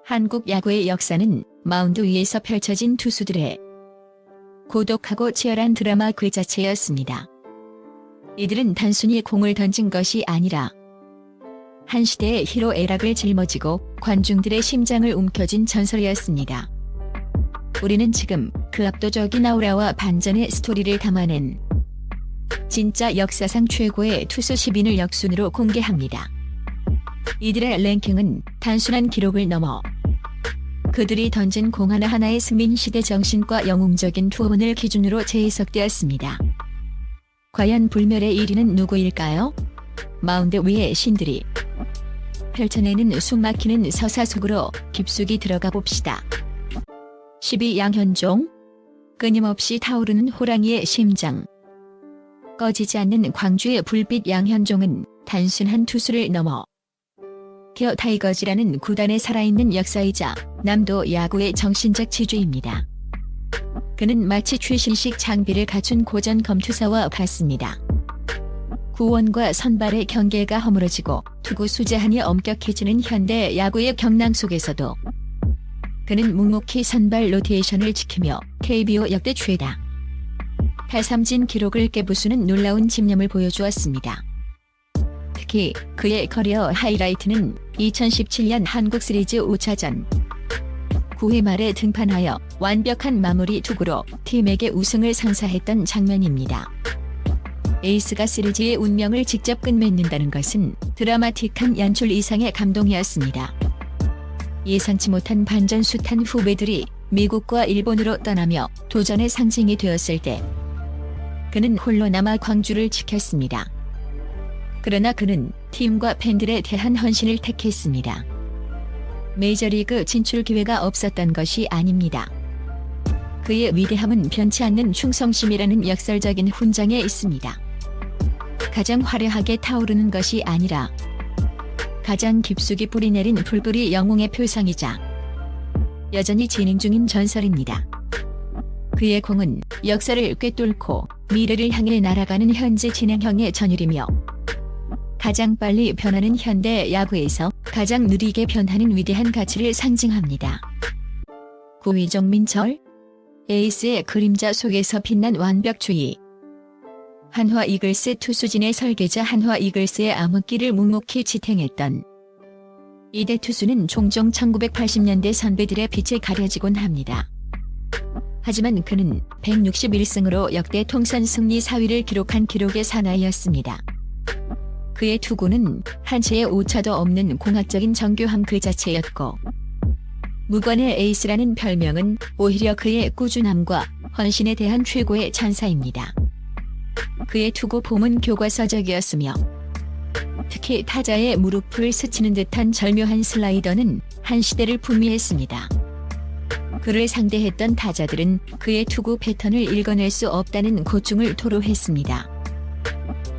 한국 야구의 역사는 마운드 위에서 펼쳐진 투수들의 고독하고 치열한 드라마 그 자체였습니다. 이들은 단순히 공을 던진 것이 아니라 한 시대의 희로애락을 짊어지고 관중들의 심장을 움켜쥔 전설이었습니다. 우리는 지금 그 압도적인 아우라와 반전의 스토리를 담아낸 진짜 역사상 최고의 투수 10인을 역순으로 공개합니다. 이들의 랭킹은 단순한 기록을 넘어 그들이 던진 공 하나하나의 승민시대 정신과 영웅적인 투혼을 기준으로 재해석되었습니다. 과연 불멸의 1위는 누구일까요? 마운드 위의 신들이 펼쳐내는 숨막히는 서사 속으로 깊숙이 들어가 봅시다. 10위 양현종. 끊임없이 타오르는 호랑이의 심장. 꺼지지 않는 광주의 불빛. 양현종은 단순한 투수를 넘어 기어 타이거즈라는 구단의 살아있는 역사이자 남도 야구의 정신적 지주입니다. 그는 마치 최신식 장비를 갖춘 고전 검투사와 같습니다. 구원과 선발의 경계가 허물어지고 투구 수제한이 엄격해지는 현대 야구의 경랑 속에서도 그는 묵묵히 선발 로테이션을 지키며 KBO 역대 최다 탈삼진 기록을 깨부수는 놀라운 집념을 보여주었습니다. 특히 그의 커리어 하이라이트는 2017년 한국 시리즈 5차전 9회 말에 등판하여 완벽한 마무리 투구로 팀에게 우승을 선사했던 장면입니다. 에이스가 시리즈의 운명을 직접 끝맺는다는 것은 드라마틱한 연출 이상의 감동이었습니다. 예상치 못한 반전수탄 후배들이 미국과 일본으로 떠나며 도전의 상징이 되었을 때 그는 홀로 남아 광주를 지켰습니다. 그러나 그는 팀과 팬들에 대한 헌신을 택했습니다. 메이저리그 진출 기회가 없었던 것이 아닙니다. 그의 위대함은 변치 않는 충성심이라는 역설적인 훈장에 있습니다. 가장 화려하게 타오르는 것이 아니라 가장 깊숙이 뿌리내린 불굴이 영웅의 표상이자 여전히 진행 중인 전설입니다. 그의 공은 역사를 꿰뚫고 미래를 향해 날아가는 현재 진행형의 전율이며 가장 빨리 변하는 현대 야구에서 가장 느리게 변하는 위대한 가치를 상징합니다. 9위 정민철. 에이스의 그림자 속에서 빛난 완벽주의. 한화 이글스 투수진의 설계자 한화 이글스의 암흑기를 묵묵히 지탱했던 이대 투수는 종종 1980년대 선배들의 빛에 가려지곤 합니다. 하지만 그는 161승으로 역대 통산 승리 4위를 기록한 기록의 사나이였습니다. 그의 투구는 한 채의 오차도 없는 공학적인 정교함 그 자체였고 무관의 에이스라는 별명은 오히려 그의 꾸준함과 헌신에 대한 최고의 찬사입니다. 그의 투구 폼은 교과서적이었으며 특히 타자의 무릎을 스치는 듯한 절묘한 슬라이더는 한 시대를 풍미했습니다. 그를 상대했던 타자들은 그의 투구 패턴을 읽어낼 수 없다는 고충을 토로했습니다.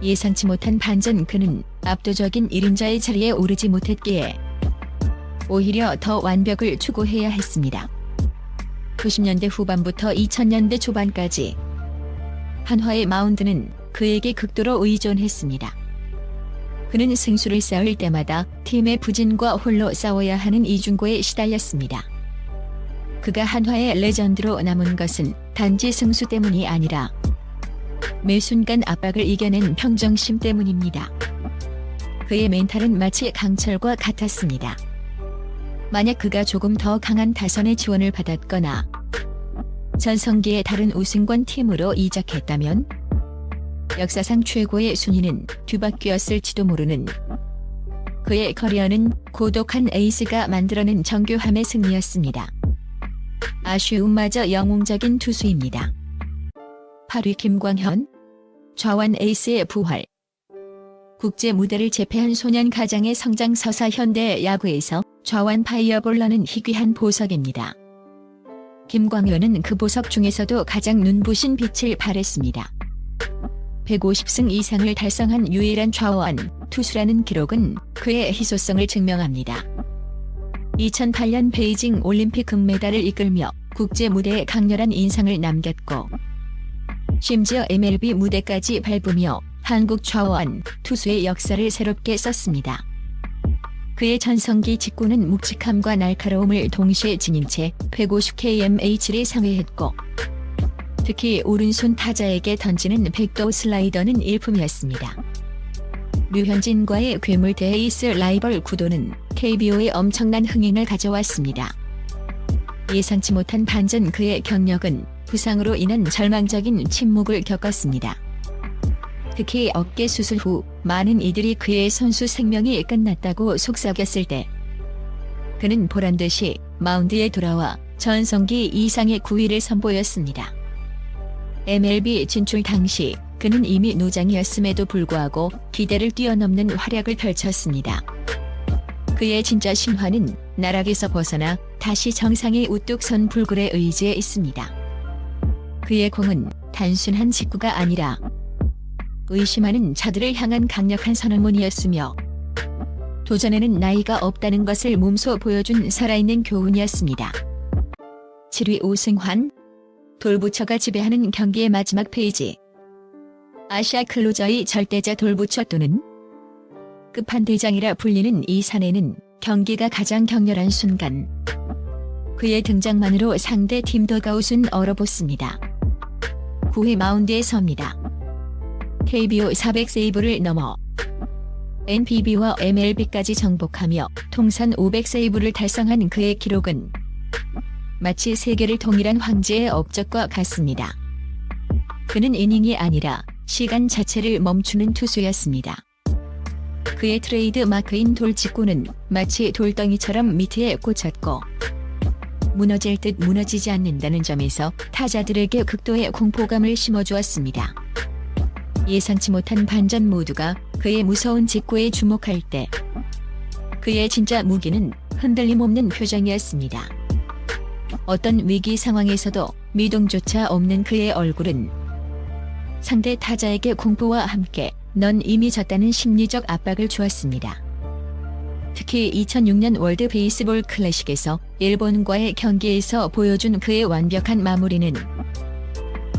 예상치 못한 반전. 그는 압도적인 1인자의 자리에 오르지 못했기에 오히려 더 완벽을 추구해야 했습니다. 90년대 후반부터 2000년대 초반까지 한화의 마운드는 그에게 극도로 의존했습니다. 그는 승수를 쌓을 때마다 팀의 부진과 홀로 싸워야 하는 이중고에 시달렸습니다. 그가 한화의 레전드로 남은 것은 단지 승수 때문이 아니라 매 순간 압박을 이겨낸 평정심 때문입니다. 그의 멘탈은 마치 강철과 같았습니다. 만약 그가 조금 더 강한 타선의 지원을 받았거나 전성기의 다른 우승권 팀으로 이적했다면 역사상 최고의 순위는 뒤바뀌었을지도 모르는 그의 커리어는 고독한 에이스가 만들어낸 정교함의 승리였습니다. 아쉬움마저 영웅적인 투수입니다. 8위 김광현. 좌완 에이스의 부활. 국제 무대를 제패한 소년 가장의 성장 서사. 현대 야구에서 좌완 파이어볼러는 희귀한 보석입니다. 김광현은 그 보석 중에서도 가장 눈부신 빛을 발했습니다. 150승 이상을 달성한 유일한 좌완 투수라는 기록은 그의 희소성을 증명합니다. 2008년 베이징 올림픽 금메달을 이끌며 국제 무대에 강렬한 인상을 남겼고 심지어 MLB 무대까지 밟으며 한국 좌완 투수의 역사를 새롭게 썼습니다. 그의 전성기 직구는 묵직함과 날카로움을 동시에 지닌 채 150kmh를 상회했고 특히 오른손 타자에게 던지는 백도 슬라이더는 일품이었습니다. 류현진과의 괴물 대 에이스 라이벌 구도는 KBO에 엄청난 흥행을 가져왔습니다. 예상치 못한 반전 그의 경력은 부상으로 인한 절망적인 침묵을 겪었습니다. 특히 어깨 수술 후 많은 이들이 그의 선수 생명이 끝났다고 속삭였을 때 그는 보란듯이 마운드에 돌아와 전성기 이상의 9위를 선보였습니다. MLB 진출 당시 그는 이미 노장이었음에도 불구하고 기대를 뛰어넘는 활약을 펼쳤습니다. 그의 진짜 신화는 나락에서 벗어나 다시 정상에 우뚝 선 불굴의 의지에 있습니다. 그의 공은 단순한 직구가 아니라 의심하는 자들을 향한 강력한 선언문이었으며 도전에는 나이가 없다는 것을 몸소 보여준 살아있는 교훈이었습니다. 7위 오승환, 돌부처가 지배하는 경기의 마지막 페이지. 아시아 클로저의 절대자 돌부처 또는 끝판대장이라 불리는 이 사내는 경기가 가장 격렬한 순간 그의 등장만으로 상대 팀 더가웃은 얼어붙습니다. 9회 마운드에 섭니다. KBO 400세이브를 넘어 NPB와 MLB까지 정복하며 통산 500세이브를 달성한 그의 기록은 마치 세계를 통일한 황제의 업적과 같습니다. 그는 이닝이 아니라 시간 자체를 멈추는 투수였습니다. 그의 트레이드 마크인 돌직구는 마치 돌덩이처럼 밑에 꽂혔고 무너질 듯 무너지지 않는다는 점에서 타자들에게 극도의 공포감을 심어주었습니다. 예상치 못한 반전 모두가 그의 무서운 직구에 주목할 때 그의 진짜 무기는 흔들림 없는 표정이었습니다. 어떤 위기 상황에서도 미동조차 없는 그의 얼굴은 상대 타자에게 공포와 함께 넌 이미 졌다는 심리적 압박을 주었습니다. 특히 2006년 월드 베이스볼 클래식에서 일본과의 경기에서 보여준 그의 완벽한 마무리는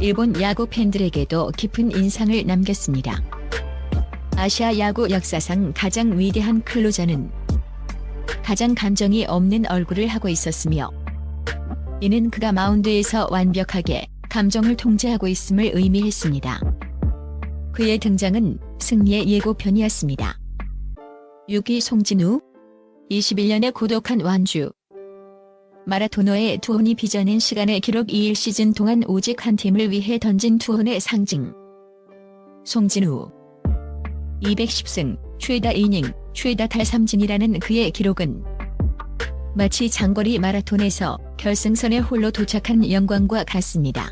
일본 야구 팬들에게도 깊은 인상을 남겼습니다. 아시아 야구 역사상 가장 위대한 클로저는 가장 감정이 없는 얼굴을 하고 있었으며 이는 그가 마운드에서 완벽하게 감정을 통제하고 있음을 의미했습니다. 그의 등장은 승리의 예고편이었습니다. 6위 송진우, 21년의 고독한 완주. 마라토너의 투혼이 빚어낸 시간의 기록 2일 시즌 동안 오직 한 팀을 위해 던진 투혼의 상징. 송진우 210승, 최다 이닝, 최다 탈삼진이라는 그의 기록은 마치 장거리 마라톤에서 결승선에 홀로 도착한 영광과 같습니다.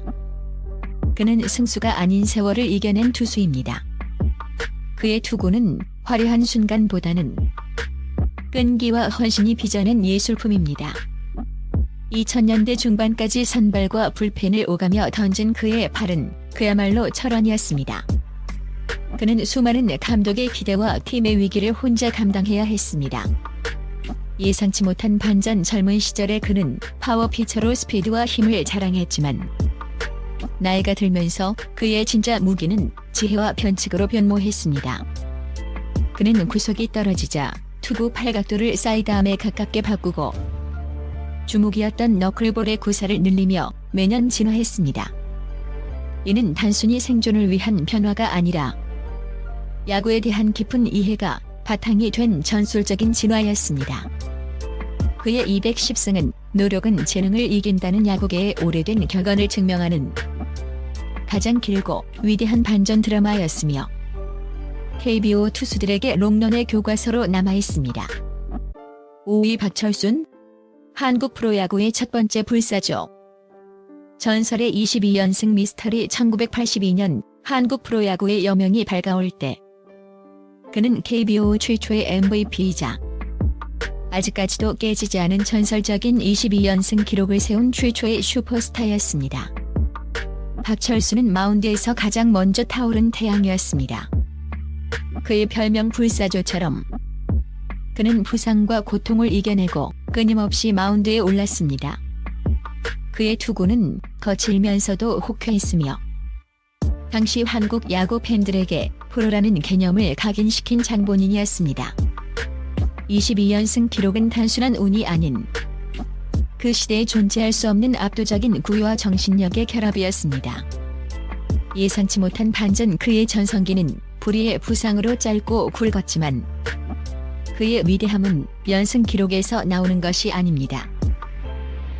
그는 승수가 아닌 세월을 이겨낸 투수입니다. 그의 투구는 화려한 순간보다는 끈기와 헌신이 빚어낸 예술품입니다. 2000년대 중반까지 선발과 불펜을 오가며 던진 그의 팔은 그야말로 철원이었습니다. 그는 수많은 감독의 기대와 팀의 위기를 혼자 감당해야 했습니다. 예상치 못한 반전. 젊은 시절에 그는 파워피처로 스피드와 힘을 자랑했지만 나이가 들면서 그의 진짜 무기는 지혜와 변칙으로 변모했습니다. 그는 구속이 떨어지자 투구 팔각도를 사이드암에 가깝게 바꾸고 주무기였던 너클볼의 구사를 늘리며 매년 진화했습니다. 이는 단순히 생존을 위한 변화가 아니라 야구에 대한 깊은 이해가 바탕이 된 전술적인 진화였습니다. 그의 210승은 노력은 재능을 이긴다는 야구계의 오래된 격언을 증명하는 가장 길고 위대한 반전 드라마였으며 KBO 투수들에게 롱런의 교과서로 남아있습니다. 5위 박철순, 한국 프로야구의 첫 번째 불사조. 전설의 22연승 미스터리. 1982년 한국 프로야구의 여명이 밝아올 때 그는 KBO 최초의 MVP이자 아직까지도 깨지지 않은 전설적인 22연승 기록을 세운 최초의 슈퍼스타였습니다. 박철수는 마운드에서 가장 먼저 타오른 태양이었습니다. 그의 별명 불사조처럼 그는 부상과 고통을 이겨내고 끊임없이 마운드에 올랐습니다. 그의 투구는 거칠면서도 호쾌했으며 당시 한국 야구 팬들에게 프로라는 개념을 각인시킨 장본인이었습니다. 22연승 기록은 단순한 운이 아닌 그 시대에 존재할 수 없는 압도적인 구위와 정신력의 결합이었습니다. 예상치 못한 반전. 그의 전성기는 불의의 부상으로 짧고 굵었지만 그의 위대함은 연승 기록에서 나오는 것이 아닙니다.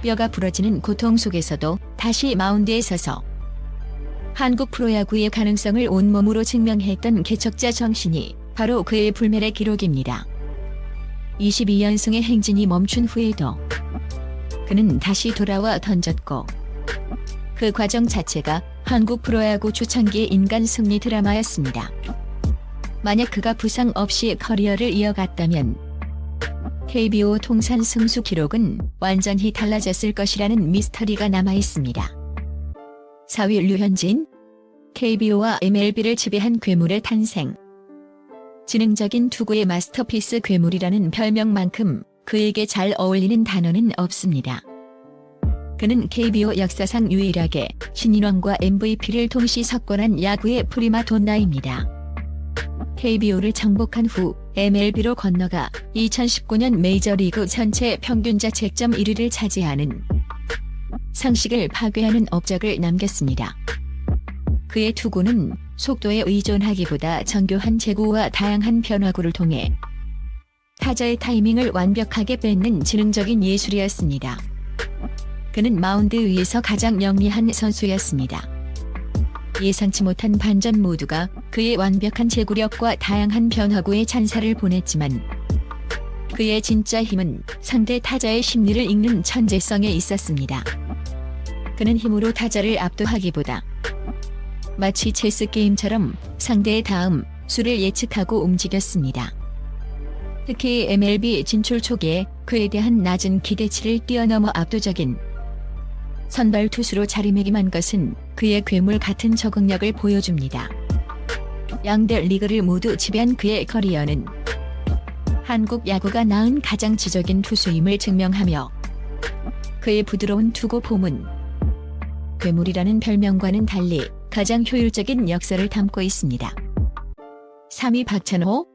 뼈가 부러지는 고통 속에서도 다시 마운드에 서서 한국 프로야구의 가능성을 온몸으로 증명했던 개척자 정신이 바로 그의 불멸의 기록입니다. 22연승의 행진이 멈춘 후에도 그는 다시 돌아와 던졌고, 그 과정 자체가 한국 프로야구 초창기의 인간 승리 드라마였습니다. 만약 그가 부상 없이 커리어를 이어갔다면 KBO 통산 승수 기록은 완전히 달라졌을 것이라는 미스터리가 남아있습니다. 4위 류현진, KBO와 MLB를 지배한 괴물의 탄생. 지능적인 투구의 마스터피스 괴물이라는 별명만큼 그에게 잘 어울리는 단어는 없습니다. 그는 KBO 역사상 유일하게 신인왕과 MVP를 동시 석권한 야구의 프리마돈나입니다. KBO를 정복한 후 MLB로 건너가 2019년 메이저리그 전체 평균 자책점 1위를 차지하는 상식을 파괴하는 업적을 남겼습니다. 그의 투구는 속도에 의존하기보다 정교한 제구와 다양한 변화구를 통해 타자의 타이밍을 완벽하게 뺏는 지능적인 예술이었습니다. 그는 마운드 위에서 가장 영리한 선수였습니다. 예상치 못한 반전. 모두가 그의 완벽한 제구력과 다양한 변화구에 찬사를 보냈지만 그의 진짜 힘은 상대 타자의 심리를 읽는 천재성에 있었습니다. 그는 힘으로 타자를 압도하기보다 마치 체스 게임처럼 상대의 다음 수를 예측하고 움직였습니다. 특히 MLB 진출 초기에 그에 대한 낮은 기대치를 뛰어넘어 압도적인 선발 투수로 자리매김한 것은 그의 괴물 같은 적응력을 보여줍니다. 양대 리그를 모두 지배한 그의 커리어는 한국 야구가 낳은 가장 지적인 투수임을 증명하며 그의 부드러운 투구 폼은 괴물이라는 별명과는 달리 가장 효율적인 역사를 담고 있습니다. 3위 박찬호,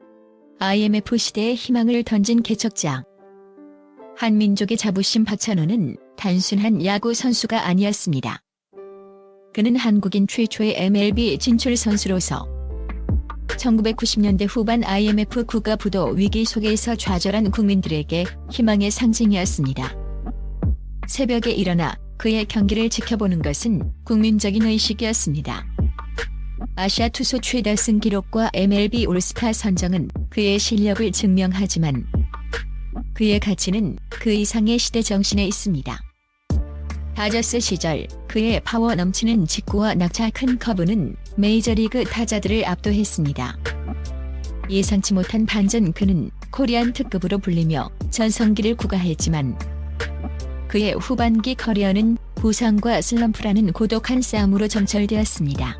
IMF 시대의 희망을 던진 개척자. 한민족의 자부심. 박찬호는 단순한 야구 선수가 아니었습니다. 그는 한국인 최초의 MLB 진출 선수로서 1990년대 후반 IMF 국가부도 위기 속에서 좌절한 국민들에게 희망의 상징이었습니다. 새벽에 일어나 그의 경기를 지켜보는 것은 국민적인 의식이었습니다. 아시아 투수 최다승 기록과 MLB 올스타 선정은 그의 실력을 증명하지만 그의 가치는 그 이상의 시대 정신에 있습니다. 다저스 시절 그의 파워 넘치는 직구와 낙차 큰 커브는 메이저리그 타자들을 압도했습니다. 예상치 못한 반전. 그는 코리안 특급으로 불리며 전성기를 구가했지만 그의 후반기 커리어는 부상과 슬럼프라는 고독한 싸움으로 점철되었습니다.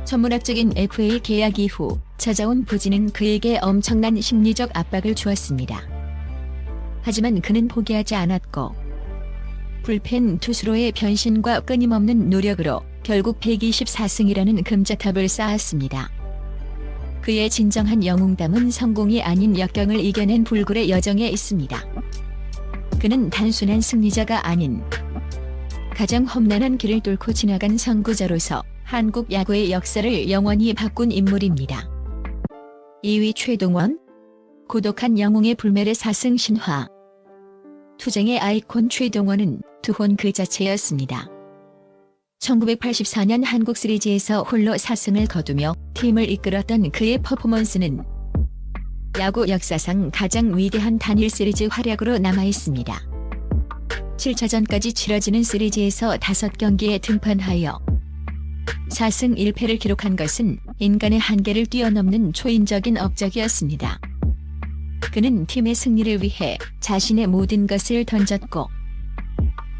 천문학적인 FA 계약 이후 찾아온 부진은 그에게 엄청난 심리적 압박을 주었습니다. 하지만 그는 포기하지 않았고 불펜 투수로의 변신과 끊임없는 노력으로 결국 124승이라는 금자탑을 쌓았습니다. 그의 진정한 영웅담은 성공이 아닌 역경을 이겨낸 불굴의 여정에 있습니다. 그는 단순한 승리자가 아닌 가장 험난한 길을 뚫고 지나간 선구자로서 한국 야구의 역사를 영원히 바꾼 인물입니다. 2위 최동원, 고독한 영웅의 불멸의 4승 신화. 투쟁의 아이콘 최동원은 투혼 그 자체였습니다. 1984년 한국 시리즈에서 홀로 4승을 거두며 팀을 이끌었던 그의 퍼포먼스는 야구 역사상 가장 위대한 단일 시리즈 활약으로 남아있습니다. 7차전까지 치러지는 시리즈에서 5경기에 등판하여 4승 1패를 기록한 것은 인간의 한계를 뛰어넘는 초인적인 업적이었습니다. 그는 팀의 승리를 위해 자신의 모든 것을 던졌고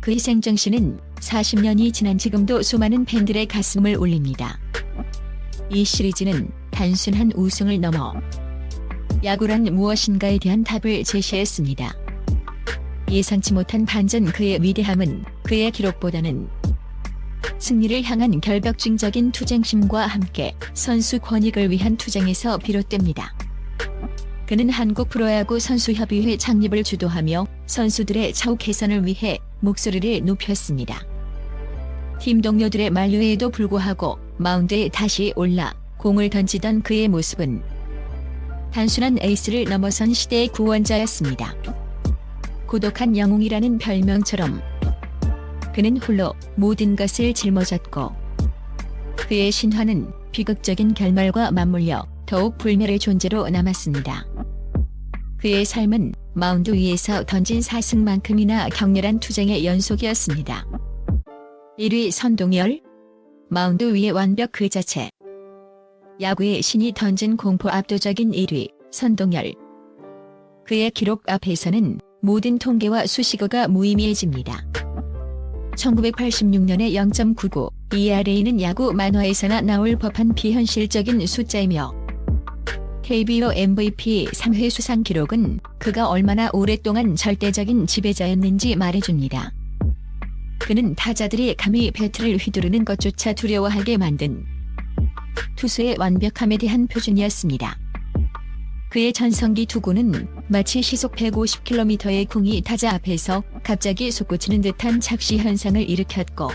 그 희생정신은 40년이 지난 지금도 수많은 팬들의 가슴을 울립니다. 이 시리즈는 단순한 우승을 넘어 야구란 무엇인가에 대한 답을 제시했습니다. 예상치 못한 반전. 그의 위대함은 그의 기록보다는 승리를 향한 결벽증적인 투쟁심과 함께 선수 권익을 위한 투쟁에서 비롯됩니다. 그는 한국 프로야구 선수협의회 창립을 주도하며 선수들의 차후 개선을 위해 목소리를 높였습니다. 팀 동료들의 만류에도 불구하고 마운드에 다시 올라 공을 던지던 그의 모습은 단순한 에이스를 넘어선 시대의 구원자였습니다. 고독한 영웅이라는 별명처럼 그는 홀로 모든 것을 짊어졌고 그의 신화는 비극적인 결말과 맞물려 더욱 불멸의 존재로 남았습니다. 그의 삶은 마운드 위에서 던진 4승만큼이나 격렬한 투쟁의 연속이었습니다. 1위 선동열. 마운드 위의 완벽 그 자체. 야구의 신이 던진 공포 압도적인 1위 선동열. 그의 기록 앞에서는 모든 통계와 수식어가 무의미해집니다. 1986년에 0.99 ERA는 야구 만화에서나 나올 법한 비현실적인 숫자이며 KBO MVP 3회 수상 기록은 그가 얼마나 오랫동안 절대적인 지배자였는지 말해줍니다. 그는 타자들이 감히 배트를 휘두르는 것조차 두려워하게 만든 투수의 완벽함에 대한 표준이었습니다. 그의 전성기 투구는 마치 시속 150km의 공이 타자 앞에서 갑자기 솟구치는 듯한 착시 현상을 일으켰고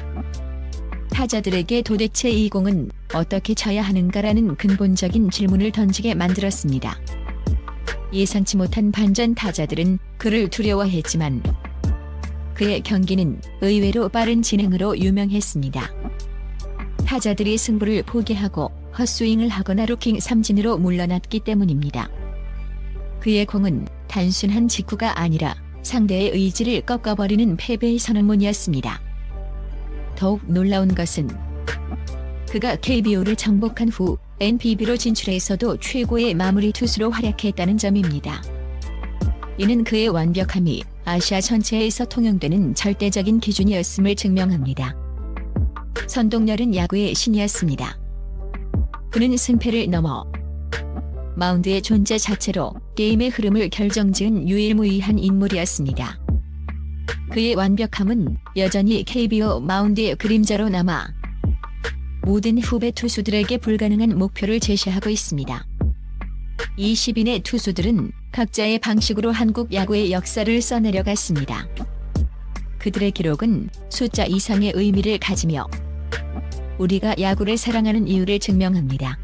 타자들에게 도대체 이 공은 어떻게 쳐야 하는가라는 근본적인 질문을 던지게 만들었습니다. 예상치 못한 반전 타자들은 그를 두려워했지만 그의 경기는 의외로 빠른 진행으로 유명했습니다. 타자들이 승부를 포기하고 헛스윙을 하거나 루킹 삼진으로 물러났기 때문입니다. 그의 공은 단순한 직구가 아니라 상대의 의지를 꺾어버리는 패배의 선언문이었습니다. 더욱 놀라운 것은 그가 KBO를 정복한 후 NPB로 진출해서도 최고의 마무리 투수로 활약했다는 점입니다. 이는 그의 완벽함이 아시아 전체에서 통용되는 절대적인 기준이었음을 증명합니다. 선동열은 야구의 신이었습니다. 그는 승패를 넘어 마운드의 존재 자체로 게임의 흐름을 결정지은 유일무이한 인물이었습니다. 그의 완벽함은 여전히 KBO 마운드의 그림자로 남아 모든 후배 투수들에게 불가능한 목표를 제시하고 있습니다. 20인의 투수들은 각자의 방식으로 한국 야구의 역사를 써내려갔습니다. 그들의 기록은 숫자 이상의 의미를 가지며 우리가 야구를 사랑하는 이유를 증명합니다.